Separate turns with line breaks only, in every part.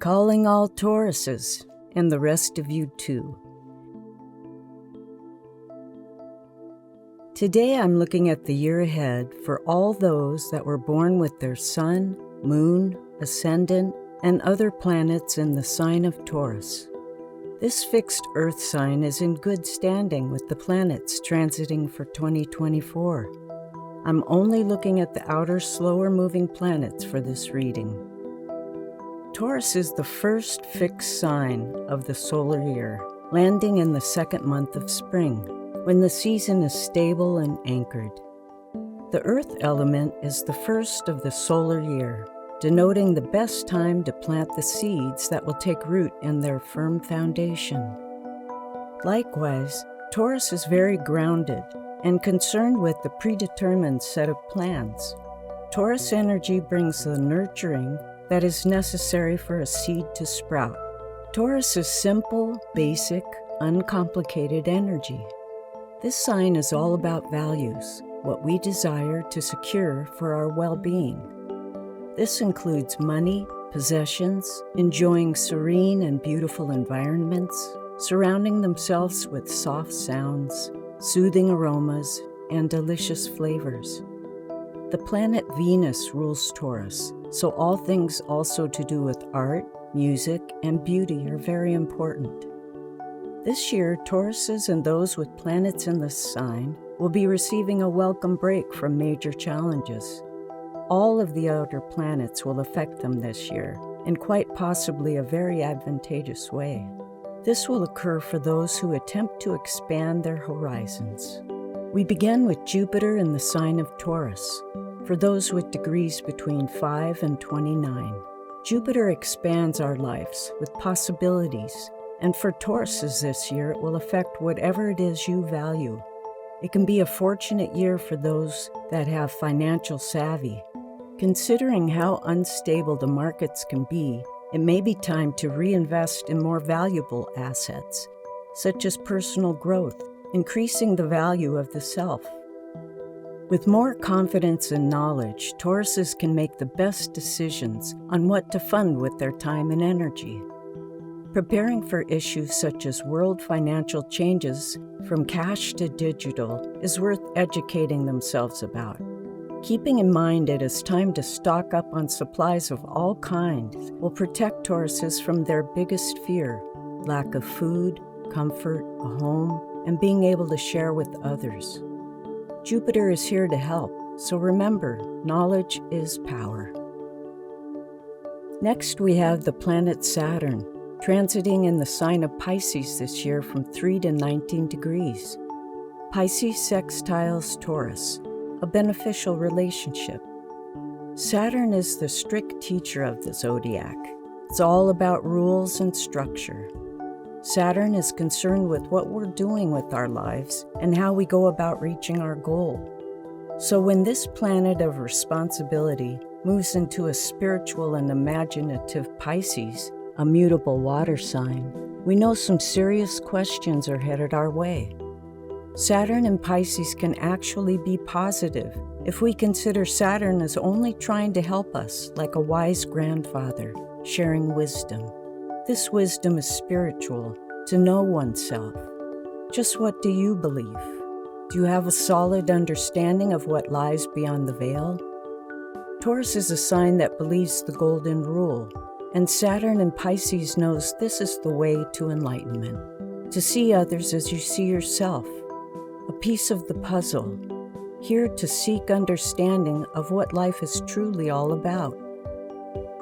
Calling all Tauruses, and the rest of you too. Today I'm looking at the year ahead for all those that were born with their sun, moon, ascendant, and other planets in the sign of Taurus. This fixed Earth sign is in good standing with the planets transiting for 2024. I'm only looking at the outer, slower-moving planets for this reading. Taurus is the first fixed sign of the solar year, landing in the second month of spring, when the season is stable and anchored. The Earth element is the first of the solar year, denoting the best time to plant the seeds that will take root in their firm foundation. Likewise, Taurus is very grounded and concerned with the predetermined set of plans. Taurus energy brings the nurturing that is necessary for a seed to sprout. Taurus is simple, basic, uncomplicated energy. This sign is all about values, what we desire to secure for our well-being. This includes money, possessions, enjoying serene and beautiful environments, surrounding themselves with soft sounds, soothing aromas, and delicious flavors. The planet Venus rules Taurus, so all things also to do with art, music, and beauty are very important. This year, Tauruses and those with planets in this sign will be receiving a welcome break from major challenges. All of the outer planets will affect them this year, in quite possibly a very advantageous way. This will occur for those who attempt to expand their horizons. We begin with Jupiter in the sign of Taurus. For those with degrees between 5 and 29, Jupiter expands our lives with possibilities, and for Tauruses this year, it will affect whatever it is you value. It can be a fortunate year for those that have financial savvy. Considering how unstable the markets can be, it may be time to reinvest in more valuable assets, such as personal growth, increasing the value of the self. With more confidence and knowledge, Tauruses can make the best decisions on what to fund with their time and energy. Preparing for issues such as world financial changes from cash to digital is worth educating themselves about. Keeping in mind it is time to stock up on supplies of all kinds will protect Tauruses from their biggest fear, lack of food, comfort, a home, and being able to share with others. Jupiter is here to help, so remember, knowledge is power. Next, we have the planet Saturn, transiting in the sign of Pisces this year from 3 to 19 degrees. Pisces sextiles Taurus, a beneficial relationship. Saturn is the strict teacher of the zodiac. It's all about rules and structure. Saturn is concerned with what we're doing with our lives and how we go about reaching our goal. So when this planet of responsibility moves into a spiritual and imaginative Pisces, a mutable water sign, we know some serious questions are headed our way. Saturn in Pisces can actually be positive if we consider Saturn as only trying to help us, like a wise grandfather, sharing wisdom. This wisdom is spiritual, to know oneself. Just what do you believe? Do you have a solid understanding of what lies beyond the veil? Taurus is a sign that believes the golden rule, and Saturn in Pisces knows this is the way to enlightenment, to see others as you see yourself, a piece of the puzzle, here to seek understanding of what life is truly all about.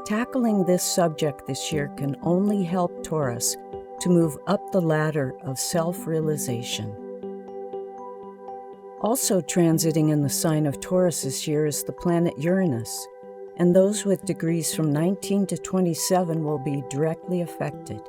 Tackling this subject this year can only help Taurus to move up the ladder of self-realization. Also transiting in the sign of Taurus this year is the planet Uranus, and those with degrees from 19 to 27 will be directly affected.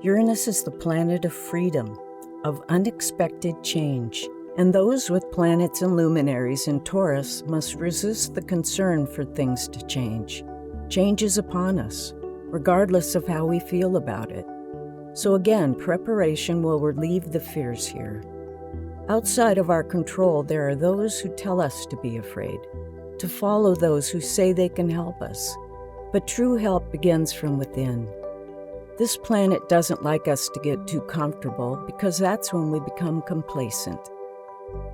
Uranus is the planet of freedom, of unexpected change, and those with planets and luminaries in Taurus must resist the concern for things to change. Change is upon us, regardless of how we feel about it. So again, preparation will relieve the fears here. Outside of our control, there are those who tell us to be afraid, to follow those who say they can help us. but true help begins from within. This planet doesn't like us to get too comfortable because that's when we become complacent.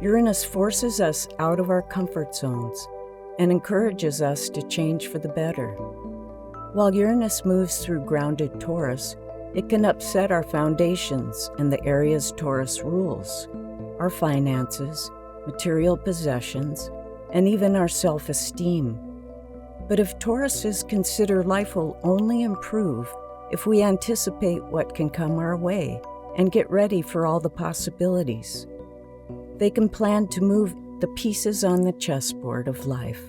Uranus forces us out of our comfort zones and encourages us to change for the better. While Uranus moves through grounded Taurus, it can upset our foundations and the areas Taurus rules, our finances, material possessions, and even our self-esteem. But if Tauruses consider life will only improve if we anticipate what can come our way and get ready for all the possibilities. They can plan to move the pieces on the chessboard of life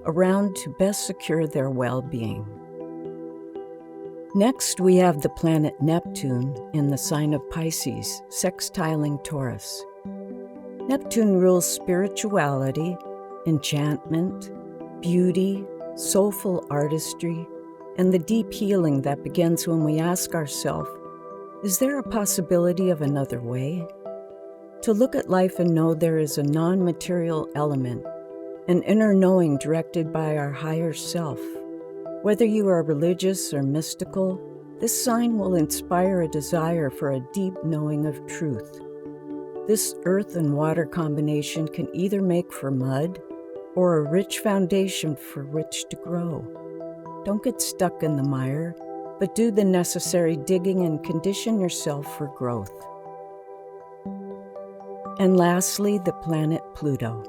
around to best secure their well-being. Next, we have the planet Neptune in the sign of Pisces, sextiling Taurus. Neptune rules spirituality, enchantment, beauty, soulful artistry, and the deep healing that begins when we ask ourselves, is there a possibility of another way? To look at life and know there is a non-material element, an inner knowing directed by our higher self. Whether you are religious or mystical, this sign will inspire a desire for a deep knowing of truth. This earth and water combination can either make for mud or a rich foundation for which to grow. Don't get stuck in the mire, but do the necessary digging and condition yourself for growth. And lastly, the planet Pluto.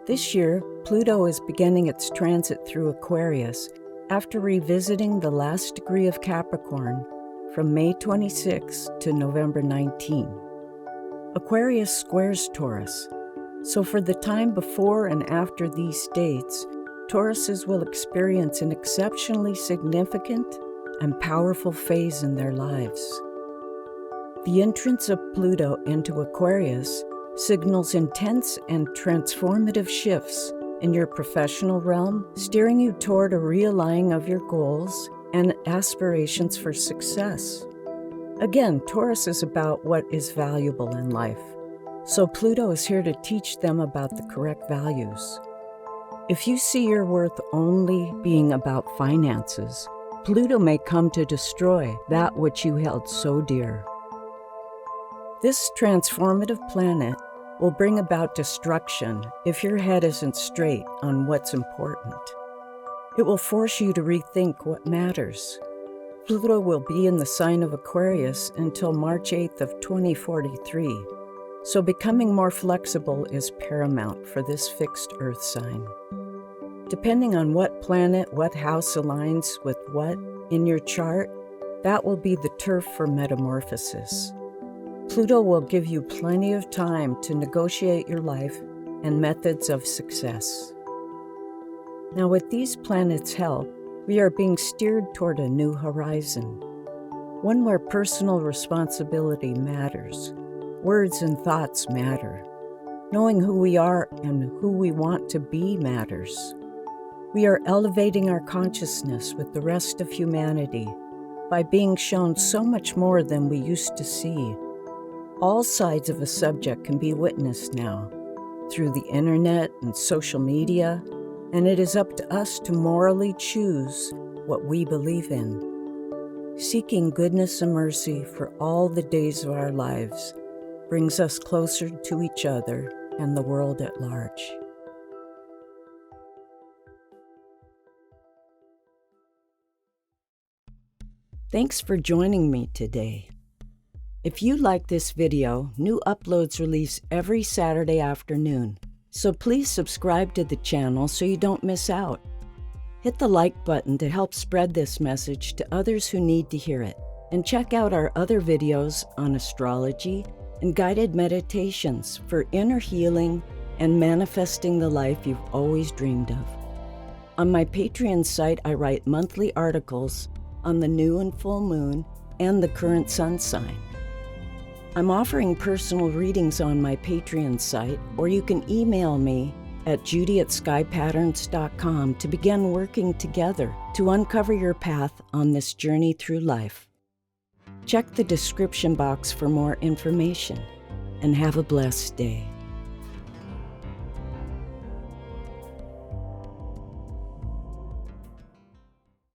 This year, Pluto is beginning its transit through Aquarius after revisiting the last degree of Capricorn from May 26 to November 19. Aquarius squares Taurus, so for the time before and after these dates, Tauruses will experience an exceptionally significant and powerful phase in their lives. The entrance of Pluto into Aquarius signals intense and transformative shifts in your professional realm, steering you toward a realigning of your goals and aspirations for success. Again, Taurus is about what is valuable in life, so Pluto is here to teach them about the correct values. If you see your worth only being about finances, Pluto may come to destroy that which you held so dear. This transformative planet will bring about destruction if your head isn't straight on what's important. It will force you to rethink what matters. Pluto will be in the sign of Aquarius until March 8th of 2043, so becoming more flexible is paramount for this fixed Earth sign. Depending on what planet, what house aligns with what in your chart, that will be the turf for metamorphosis. Pluto will give you plenty of time to negotiate your life and methods of success. Now, with these planets' help, we are being steered toward a new horizon, one where personal responsibility matters, words and thoughts matter, knowing who we are and who we want to be matters. We are elevating our consciousness with the rest of humanity by being shown so much more than we used to see. All sides of a subject can be witnessed now through the internet and social media, and it is up to us to morally choose what we believe in. Seeking goodness and mercy for all the days of our lives brings us closer to each other and the world at large. Thanks for joining me today. If you like this video, new uploads release every Saturday afternoon, so please subscribe to the channel so you don't miss out. Hit the like button to help spread this message to others who need to hear it, and check out our other videos on astrology and guided meditations for inner healing and manifesting the life you've always dreamed of. On my Patreon site, I write monthly articles on the new and full moon and the current sun sign. I'm offering personal readings on my Patreon site, or you can email me at judy@skypatterns.com to begin working together to uncover your path on this journey through life. Check the description box for more information, and have a blessed day.